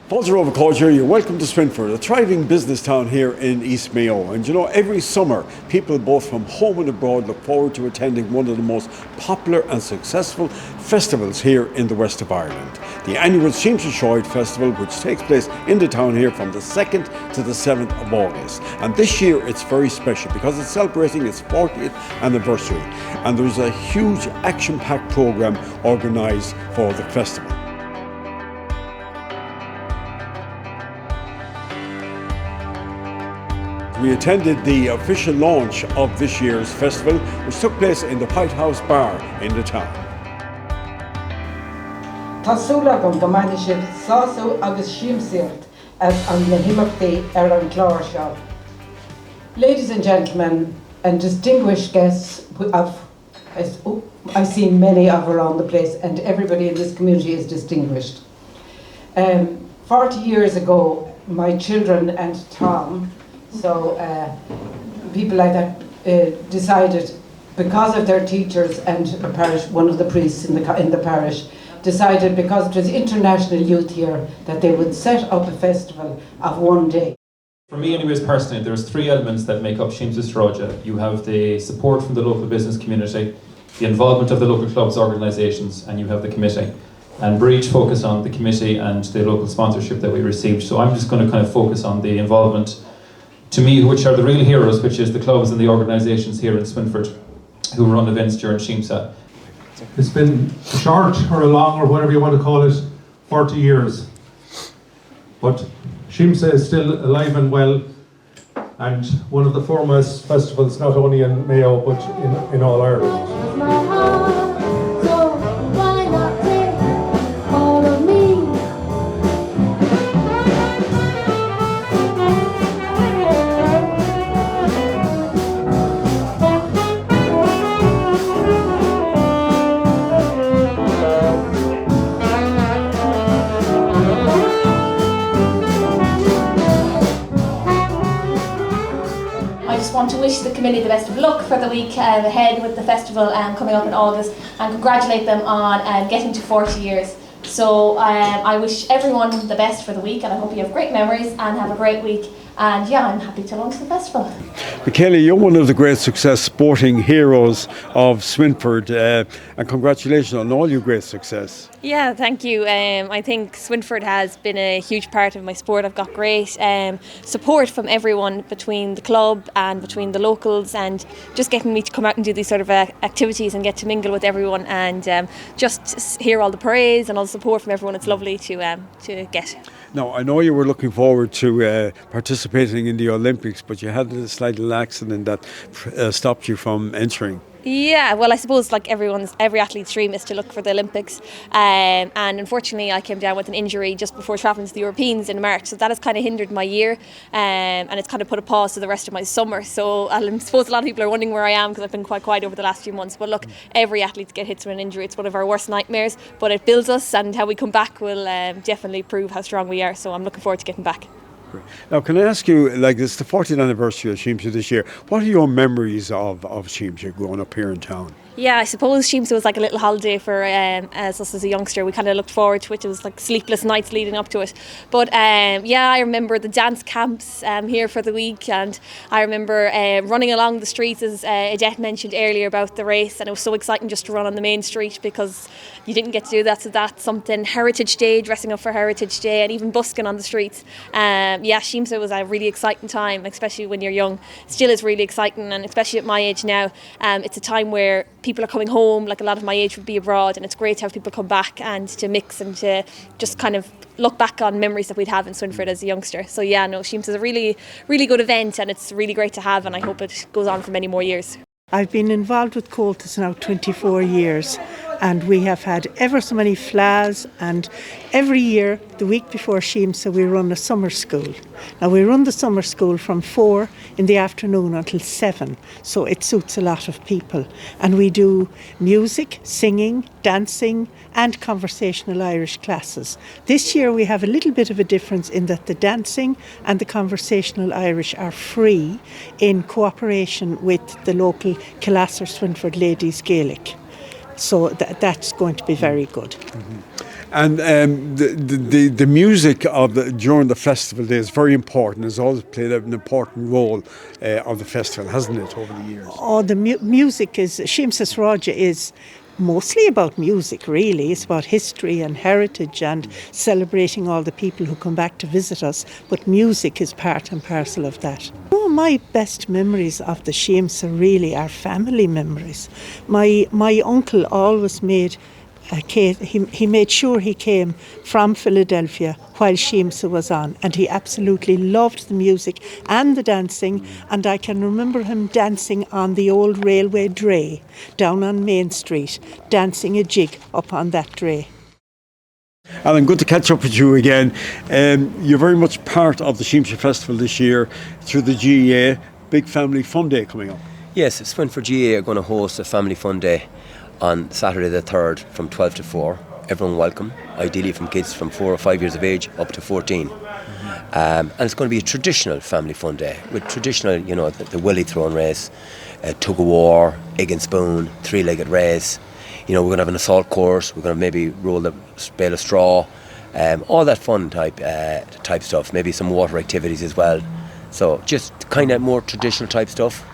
Walter Overcourt here. You're welcome to Swinford, a thriving business town here in East Mayo. And you know, every summer, people both from home and abroad look forward to attending one of the most popular and successful festivals here in the west of Ireland. The annual Síamsa Sráide festival, which takes place in the town here from the 2nd to the 7th of August. And this year it's very special because it's celebrating its 40th anniversary. And there's a huge action-packed programme organised for the festival. We attended the official launch of this year's festival, which took place in the White House Bar in the town. Tásúlagam go maithnisibh sásamh agus síomsaíocht as an na himachtaí an clár seo. Ladies and gentlemen and distinguished guests, I've seen many of around the place, and everybody in this community is distinguished. 40 years ago, my children and Tom, people like that decided, because of their teachers and the parish, one of the priests in the parish decided, because it was International Youth Year, that they would set up a festival of one day. For me anyways, personally, there's three elements that make up Síamsa Sráide. You have the support from the local business community, the involvement of the local clubs, organisations, and you have the committee. And we're each focused on the committee and the local sponsorship that we received. So I'm just going to kind of focus on the involvement, to me, which are the real heroes, which is the clubs and the organisations here in Swinford who run events during Síamsa. It's been a short or a long or whatever you want to call it, 40 years. But Síamsa is still alive and well, and one of the foremost festivals not only in Mayo but in all Ireland. I just want to wish the committee the best of luck for the week ahead with the festival coming up in August, and congratulate them on getting to 40 years. So I wish everyone the best for the week, and I hope you have great memories and have a great week. And yeah, I'm happy to launch the festival. Michaela, you're one of the great success sporting heroes of Swinford, and congratulations on all your great success. Yeah, thank you. I think Swinford has been a huge part of my sport. I've got great support from everyone, between the club and between the locals, and just getting me to come out and do these sort of activities and get to mingle with everyone, and just hear all the praise and all the support from everyone. It's lovely to get. Now, I know you were looking forward to participating in the Olympics, but you had a slight little accident that stopped you from entering. Yeah, well, I suppose like every athlete's dream is to look for the Olympics, and unfortunately I came down with an injury just before travelling to the Europeans in March, so that has kind of hindered my year, and it's kind of put a pause to the rest of my summer. So I suppose a lot of people are wondering where I am, because I've been quite quiet over the last few months. But look, every athlete gets hit with an injury. It's one of our worst nightmares, but it builds us, and how we come back will definitely prove how strong we are. So I'm looking forward to getting back. Now, can I ask you, like, it's the 40th anniversary of Síamsa this year. What are your memories of Síamsa growing up here in town? Yeah, I suppose Síamsa was like a little holiday for us as a youngster. We kind of looked forward to it. It was like sleepless nights leading up to it. But yeah, I remember the dance camps here for the week, and I remember running along the streets, as Odette mentioned earlier about the race, and it was so exciting just to run on the main street because you didn't get to do that. So that's something. Heritage Day, dressing up for Heritage Day, and even busking on the streets. Yeah, Síamsa was a really exciting time, especially when you're young. Still is really exciting, and especially at my age now, it's a time where people are coming home. Like, a lot of my age would be abroad, and it's great to have people come back and to mix and to just kind of look back on memories that we'd have in Swinford as a youngster. So yeah, no, Síamsa is a really, really good event, and it's really great to have, and I hope it goes on for many more years. I've been involved with Comhaltas now 24 years, and we have had ever so many flags, and every year, the week before Síamsa, we run a summer school. Now, we run the summer school from 4 in the afternoon until 7, so it suits a lot of people. And we do music, singing, dancing and conversational Irish classes. This year we have a little bit of a difference in that the dancing and the conversational Irish are free in cooperation with the local Killasser Swinford Ladies Gaelic. So that's going to be very good. And the music during the festival day is very important. It's always played an important role of the festival, hasn't it, over the years? Oh, the music is, Síamsa Sráide is mostly about music, really. It's about history and heritage and celebrating all the people who come back to visit us. But music is part and parcel of that. Oh, my best memories of the Síamsa really are family memories. My uncle always made a cake. He made sure he came from Philadelphia while Síamsa was on, and he absolutely loved the music and the dancing, and I can remember him dancing on the old railway dray down on Main Street, dancing a jig up on that dray. Alan, good to catch up with you again. You're very much part of the Síamsa Festival this year through the GEA. Big Family Fun Day coming up. Yes, Swinford GEA are going to host a Family Fun Day on Saturday the 3rd from 12 to 4. Everyone welcome, ideally from kids from 4 or 5 years of age up to 14. And it's going to be a traditional family fun day with traditional, the willy throwing race, tug of war, egg and spoon, three-legged race. We're going to have an assault course. We're going to maybe roll the bale of straw, all that fun type stuff. Maybe some water activities as well. So just kind of more traditional type stuff.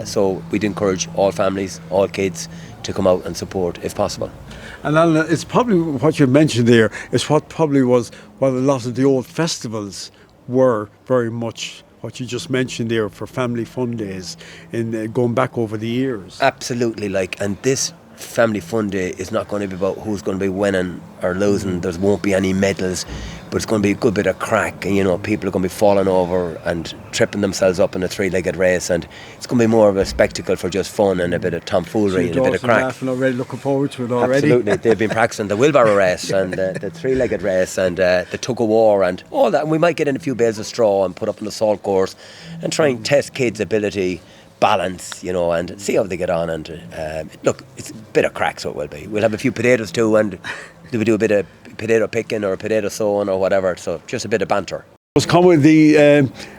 So we'd encourage all families, all kids to come out and support if possible. And Alan, it's probably what you mentioned there is what probably was what a lot of the old festivals were very much what you just mentioned there for family fun days in going back over the years. Absolutely, and this family fun day is not going to be about who's going to be winning or losing. There won't be any medals, but it's going to be a good bit of crack, and people are going to be falling over and tripping themselves up in a three-legged race, and it's going to be more of a spectacle for just fun and a bit of tomfoolery and a bit of crack. Laughing already, looking forward to it already. Absolutely, they've been practicing the wheelbarrow race and the three-legged race and the tug of war and all that, and we might get in a few bales of straw and put up an assault course and try and test kids' ability, balance, and see how they get on. And look, it's a bit of crack, so it will be. We'll have a few potatoes too, and we do a bit of potato picking or potato sowing or whatever, so just a bit of banter.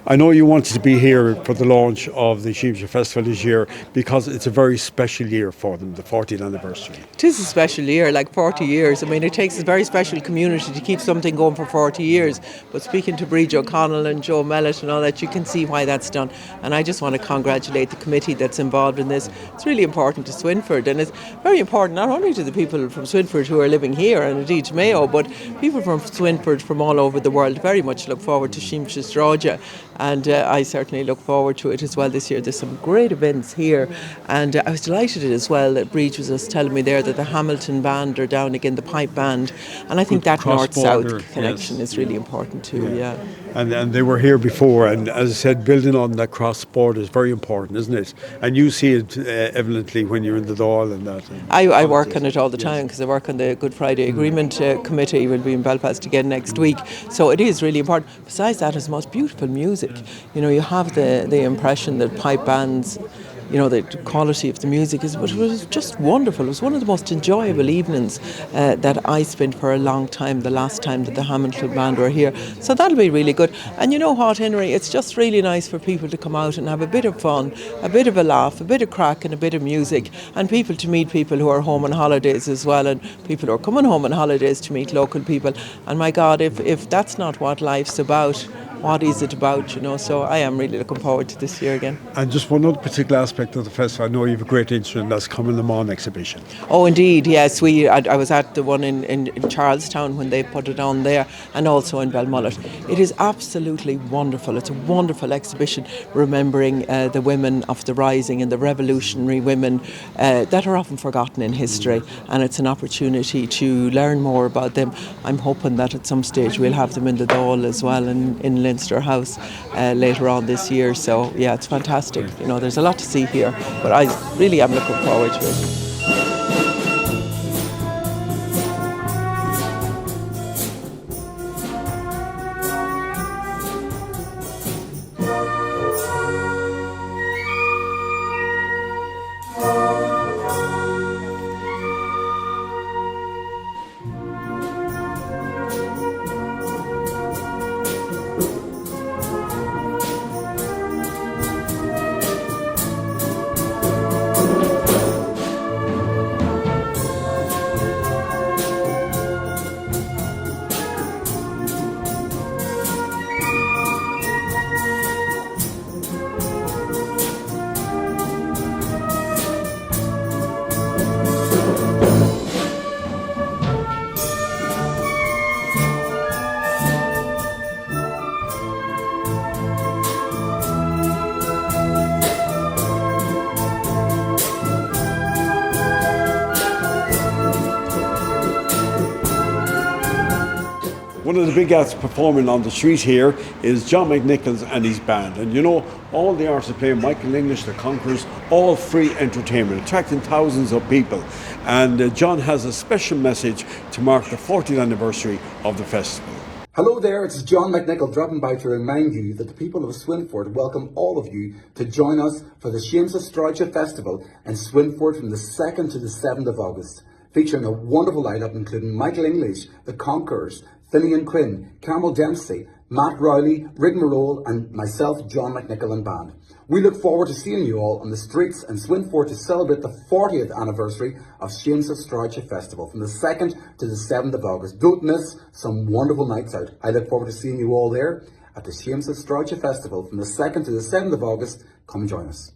I know you wanted to be here for the launch of the Síamsa Festival this year because it's a very special year for them, the 40th anniversary. It is a special year, 40 years. I mean, it takes a very special community to keep something going for 40 years. But speaking to Bríd O'Connell and Joe Mellett and all that, you can see why that's done. And I just want to congratulate the committee that's involved in this. It's really important to Swinford, and it's very important not only to the people from Swinford who are living here and indeed to Mayo, but people from Swinford from all over the world very much look forward to Síamsa Sráide, and I certainly look forward to it as well this year. There's some great events here, and I was delighted as well that Bríd was just telling me there that the Hamilton band are down again, the pipe band, and I think that north-south connection is really important too. Yeah. And they were here before, and as I said, building on that cross-border is very important, isn't it? And you see it evidently when you're in the Dáil and that. I work on it all the time because I work on the Good Friday Agreement Committee. We'll be in Belfast again next week, so it is really important. Besides that, it's the most beautiful music. You have the impression that pipe bands, the quality of the music was just wonderful. It was one of the most enjoyable evenings that I spent for a long time, the last time that the Hamilton band were here. So that'll be really good. And you know what, Henry, it's just really nice for people to come out and have a bit of fun, a bit of a laugh, a bit of crack and a bit of music, and people to meet people who are home on holidays as well, and people who are coming home on holidays to meet local people. And my God, if that's not what life's about, what is it about, So I am really looking forward to this year again. And just one other particular aspect of the festival, I know you have a great interest in, that's Come in the Mon exhibition. Oh, indeed, yes. I was at the one in Charlestown when they put it on there, and also in Belmullet. It is absolutely wonderful. It's a wonderful exhibition remembering the women of the Rising and the revolutionary women that are often forgotten in history, and it's an opportunity to learn more about them. I'm hoping that at some stage we'll have them in the Dáil as well in Leinster House later on this year. So yeah, it's fantastic. There's a lot to see here, but I really am looking forward to it. One of the big acts performing on the street here is John McNichols and his band. And you know, all the artists playing Michael English, The Conquerors, all free entertainment, attracting thousands of people. And John has a special message to mark the 40th anniversary of the festival. Hello there, it's John McNichol dropping by to remind you that the people of Swinford welcome all of you to join us for the Síamsa Sráide Festival in Swinford from the 2nd to the 7th of August, featuring a wonderful lineup including Michael English, The Conquerors, Finian Quinn, Carmel Dempsey, Matt Rowley, Rigmarole and myself, John McNichol and band. We look forward to seeing you all on the streets in Swinford to celebrate the 40th anniversary of Síamsa Sráide Festival from the 2nd to the 7th of August. Don't miss some wonderful nights out. I look forward to seeing you all there at the Síamsa Sráide Festival from the 2nd to the 7th of August. Come join us.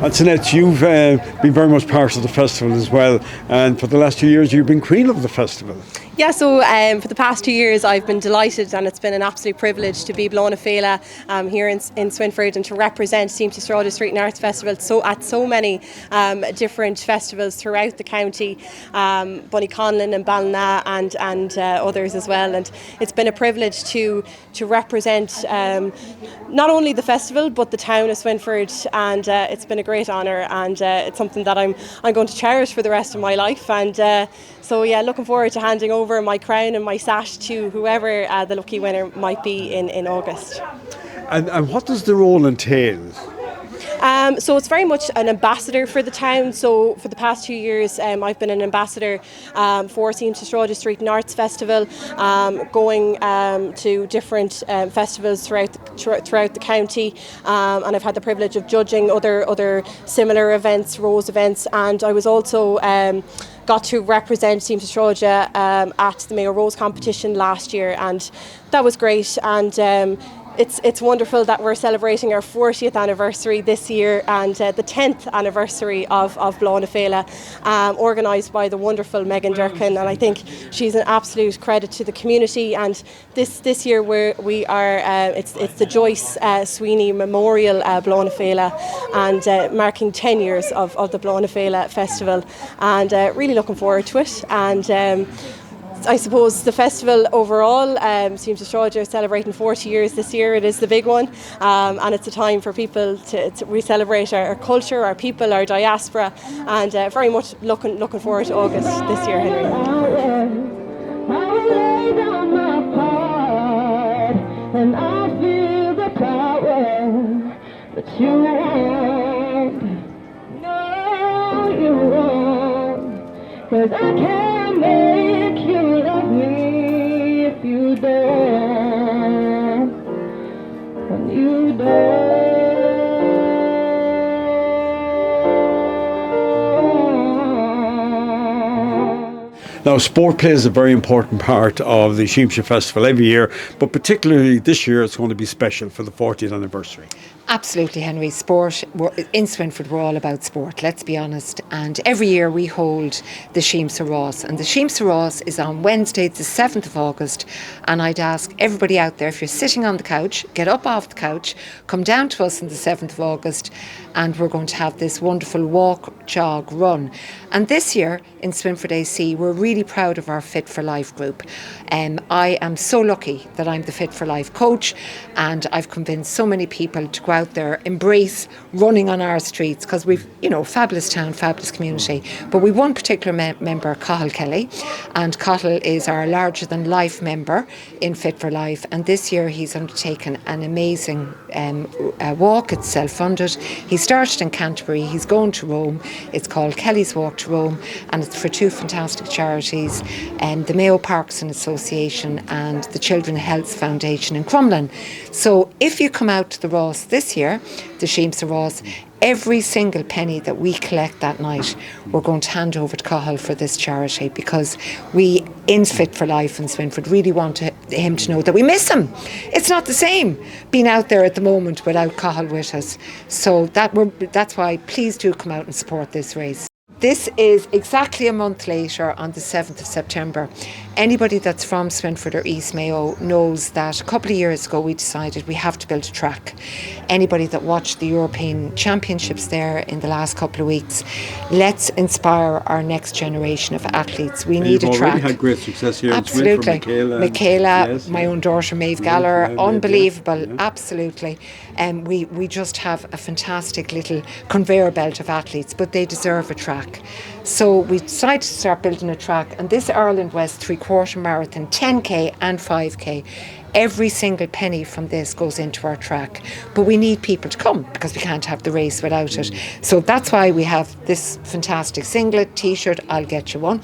Antoinette, you've been very much part of the festival as well, and for the last 2 years you've been queen of the festival. Yeah, so for the past 2 years I've been delighted, and it's been an absolute privilege to be Blóna Féile here in Swinford and to represent Síamsa Sráide Street and Arts Festival at so many different festivals throughout the county, Bunnyconlin and Ballina and others as well. And it's been a privilege to represent not only the festival but the town of Swinford, and it's been a great honour, and it's something that I'm going to cherish for the rest of my life. And so yeah, looking forward to handing over my crown and my sash to whoever the lucky winner might be in August. And what does the role entail? So it's very much an ambassador for the town. So for the past 2 years I've been an ambassador for Síamsa Sráide Street and Arts Festival, going to different festivals throughout the county, and I've had the privilege of judging other similar events, Rose events, and I was also got to represent Síamsa Sráide at the Mayo Rose competition last year, and that was great. And it's wonderful that we're celebrating our 40th anniversary this year, and the 10th anniversary of Blóna Féile, organised by the wonderful Megan Durkin, and I think she's an absolute credit to the community. And this year we are it's the Joyce Sweeney Memorial Blóna Féile, and marking 10 years of the Blóna Féile Festival, and really looking forward to it. And I suppose the festival overall, Síamsa Sráide are celebrating 40 years this year. It is the big one, and it's a time for people to re-celebrate our culture, our people, our diaspora, and very much looking forward to August this year, Henry. And I feel the power that you want. No, you won't, 'cause I can't make you love me if you don't. And you don't. Now, sport plays a very important part of the Síamsa Festival every year, but particularly this year it's going to be special for the 40th anniversary. Absolutely, Henry. Sport, in Swinford we're all about sport, let's be honest, and every year we hold the Síamsa Rás, and the Síamsa Rás is on Wednesday the 7th of August, and I'd ask everybody out there, if you're sitting on the couch, get up off the couch, come down to us on the 7th of August, and we're going to have this wonderful walk, jog, run. And this year in Swinford AC we're really proud of our Fit for Life group. I am so lucky that I'm the Fit for Life coach, and I've convinced so many people to go out there, embrace running on our streets, because we've, fabulous town, fabulous community. But we've one particular member, Cathal Kelly, and Cathal is our larger than life member in Fit for Life, and this year he's undertaken an amazing walk. It's self-funded. He started in Canterbury, he's going to Rome. It's called Kelly's Walk to Rome, and it's for two fantastic charities, the Mayo Parks and Association and the Children's Health Foundation in Crumlin. So if you come out to the Rás this year, the Síamsa Rás, every single penny that we collect that night, we're going to hand over to Cathal for this charity, because we, in Fit for Life in Swinford, really want him to know that we miss him. It's not the same being out there at the moment without Cathal with us. So that's why please do come out and support this race. This is exactly a month later, on the 7th of September. Anybody that's from Swinford or East Mayo knows that a couple of years ago we decided we have to build a track. Anybody that watched the European Championships there in the last couple of weeks, let's inspire our next generation of athletes. We need a track. You've already had great success here Absolutely. in Swinford. Michaela, yes, my own daughter Maeve Gallagher, Maeve, unbelievable, yes, yeah. Absolutely. We just have a fantastic little conveyor belt of athletes, but they deserve a track. So we decided to start building a track, and this Ireland West 3/4 marathon, 10k and 5k, every single penny from this goes into our track. But we need people to come because we can't have the race without it. So that's why we have this fantastic singlet, t-shirt, I'll get you one.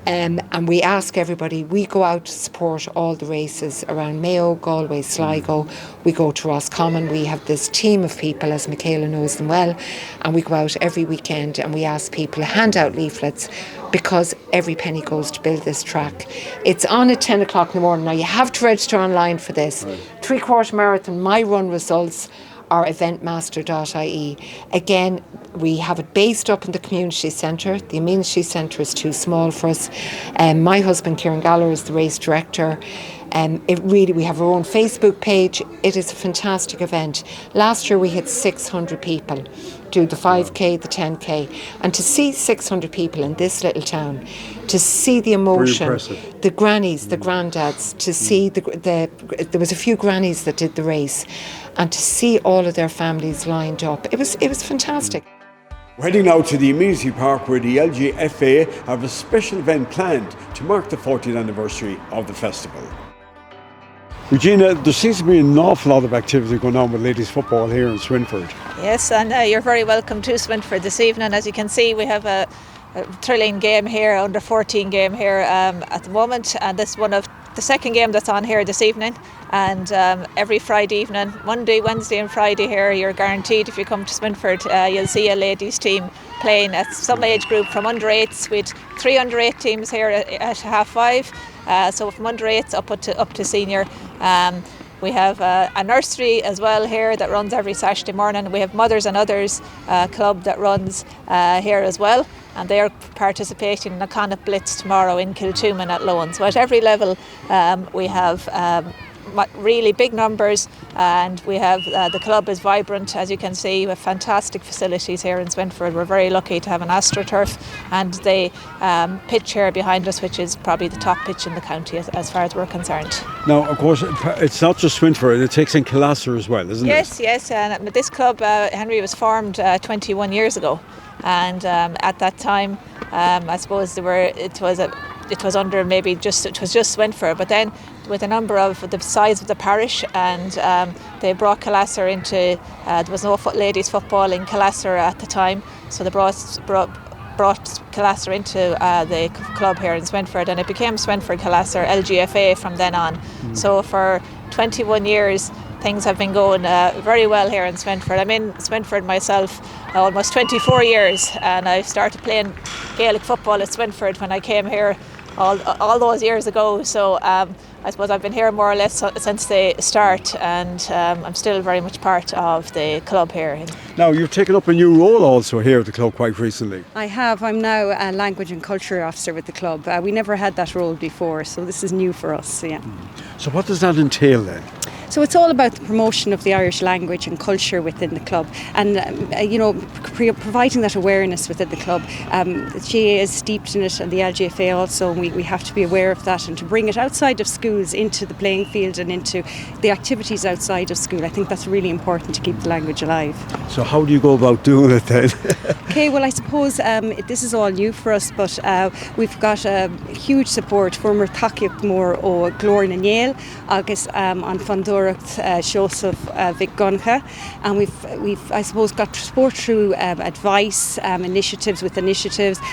And we ask everybody, we go out to support all the races around Mayo, Galway, Sligo. We go to Roscommon. We have this team of people, as Michaela knows them well, and we go out every weekend and we ask people to hand out leaflets because every penny goes to build this track. It's on at 10 o'clock in the morning. Now you have to register online for this. 3/4 marathon, my run results are eventmaster.ie. Again, we have it based up in the community centre. The amenity centre is too small for us. My husband Kieran Gallagher is the race director. We have our own Facebook page. It is a fantastic event. Last year we had 600 people do the 5k, the 10k, and to see 600 people in this little town, to see the emotion, the grannies, the granddads, to see there was a few grannies that did the race, and to see all of their families lined up, it was fantastic. We're heading now to the amenity park where the LGFA have a special event planned to mark the 40th anniversary of the festival. Regina, there seems to be an awful lot of activity going on with ladies football here in Swinford. Yes, and you're very welcome to Swinford this evening. As you can see, we have a thrilling game here, under 14 game here at the moment, and this is one of the second game that's on here this evening. And every Friday evening, Monday, Wednesday and Friday here, you're guaranteed if you come to Swinford, you'll see a ladies team playing at some age group from under 8s. We had 3 under 8 teams here at 5:30. So from under 8s up to senior. We have a nursery as well here that runs every Saturday morning. We have Mothers and Others club that runs here as well, and they are participating in the Connacht Blitz tomorrow in Kiltooman at Lowan. So at every level we have really big numbers, and we have the club is vibrant. As you can see, we have fantastic facilities here in Swinford. We're very lucky to have an AstroTurf and the pitch here behind us, which is probably the top pitch in the county as far as we're concerned. Now, of course, it's not just Swinford, it takes in Killasser as well, isn't it? Yes, and this club, Henry, was formed 21 years ago, and at that time I suppose it was under maybe just Swinford, but then with a number of the size of the parish, and they brought Killasser into there was no ladies football in Killasser at the time, so they brought Killasser into the club here in Swinford, and it became Swinford Killasser LGFA from then on. So for 21 years things have been going very well here in Swinford. I'm in Swinford myself almost 24 years, and I started playing Gaelic football at Swinford when I came here all those years ago. So I suppose I've been here more or less since the start, and I'm still very much part of the club here. Now, you've taken up a new role also here at the club quite recently. I have. I'm now a language and culture officer with the club. We never had that role before, so this is new for us. Yeah. So what does that entail then? So it's all about the promotion of the Irish language and culture within the club, and providing that awareness within the club. The GA is steeped in it, and the LGFA also, and we have to be aware of that, and to bring it outside of schools into the playing field and into the activities outside of school. I think that's really important to keep the language alive. So how do you go about doing it then? Okay, well I suppose this is all new for us, but we've got huge support from Takiak Mór ó Glór na Néal agus an Fandora Joseph Vic Guncha, and we've I suppose got support through advice, initiatives,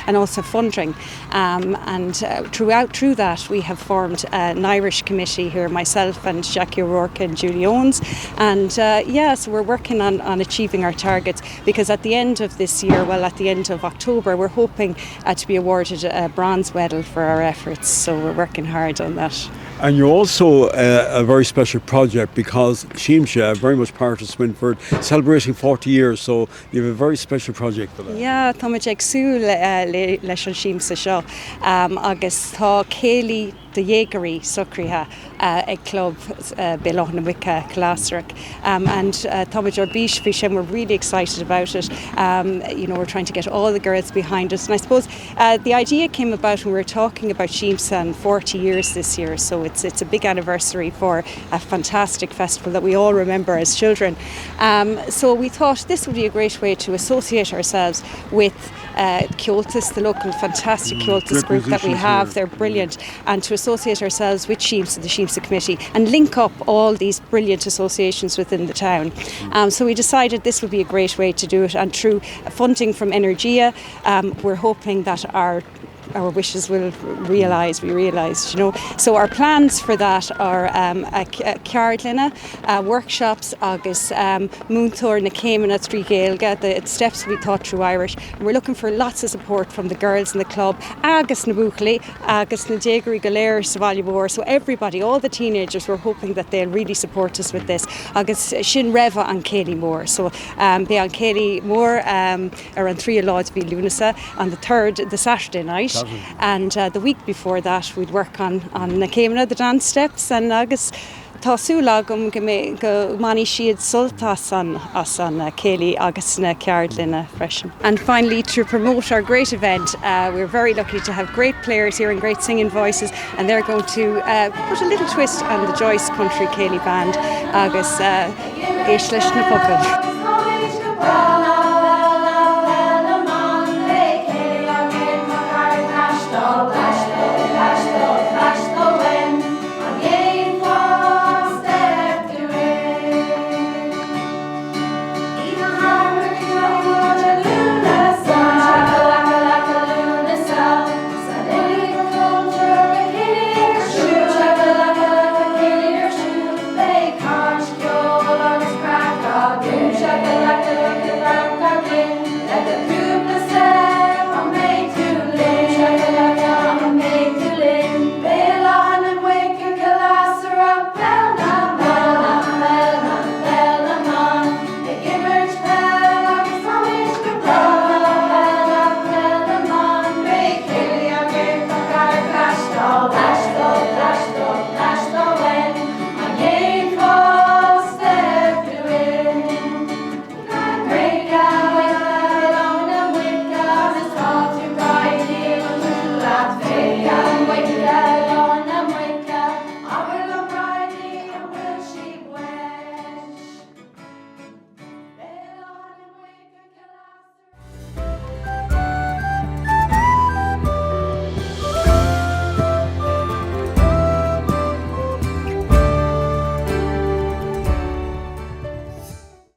and also funding, and through that we have formed an Irish committee here, myself and Jackie O'Rourke and Julie Owens, and so we're working on achieving our targets, because at the end of this year, at the end of October, we're hoping to be awarded a bronze medal for our efforts, so we're working hard on that. And you're also a very special project, because Síamsa, very much part of Swinford, celebrating 40 years, so you have a very special project for that. Yeah, tá muid ag súil leis an Síamsa seo, agus tá céilí the Jägery Sucriha a club Belochna Wicca Classric and Thomas Jorbish Fishem were really excited about it. We're trying to get all the girls behind us, and I suppose the idea came about when we were talking about Síamsa and 40 years this year, so it's a big anniversary for a fantastic festival that we all remember as children. So we thought this would be a great way to associate ourselves with Kyotis, the local fantastic Kyotis group that we have. They're brilliant, and to associate ourselves with Síamsa, the Síamsa Committee, and link up all these brilliant associations within the town. So we decided this would be a great way to do it, and through funding from Energia, we're hoping that our wishes will be realised, So our plans for that are a Cardlina, workshops, agus Moonthor na Cayman at Three Gaelga, the steps we taught through Irish. And we're looking for lots of support from the girls in the club, agus na Buchli, agus na Jägery Galer Savalibor. So everybody, all the teenagers, we're hoping that they'll really support us with this. Agus Shin Reva and Kelly Moore. So be on Kelly Moore around 3 Lords v Lunasa on the Saturday night. And the week before that we'd work on na Céimhne, the dance steps, and agus Tásúlagum go mani siad sultas on Céilí agus na Cardlina freshen. And finally, to promote our great event, we're very lucky to have great players here and great singing voices, and they're going to put a little twist on the Joyce Country Céilí Band agus Éis leis na Puckle.